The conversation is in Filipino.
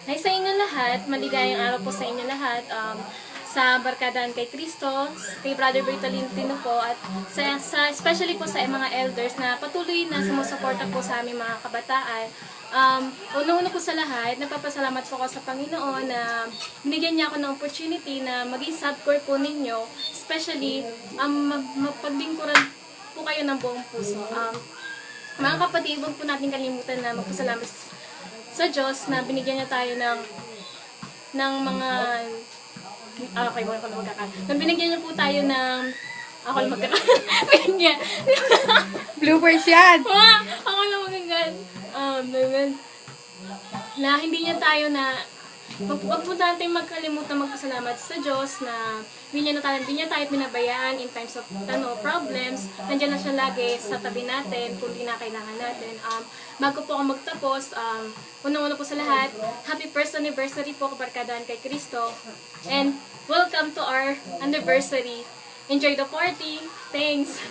Hi sa inyo lahat, maligayang araw po sa inyo lahat. Sa Barkadahan kay Cristo, kay Brother Bertolintino po, at especially po sa mga elders na patuloy na sumusuporta po sa aming mga kabataan. Una-una po sa lahat, nagpapasalamat po ako sa Panginoon na binigyan niya ako ng opportunity na maging subcore po ninyo, especially mapaglingkuran po kayo ng buong puso. Mga kapatid, huwag po natin kalimutan na magpasalamat sa Diyos na binigyan niya tayo ng mga okay, wala ko na na binigyan niya po tayo ng ako lang binigyan Bloopers yan! ako lang na hindi niya tayo na wag po natin magkalimutan magpasalamat sa Diyos na hindi niya tayo pinabayaan in times of problems. Nandiyan na siya lagi sa tabi natin kung di na kailangan natin. Bago po ako magtapos, unang-una po sa lahat, happy first anniversary po Barkadahan kay Cristo. And welcome to our anniversary. Enjoy the party. Thanks!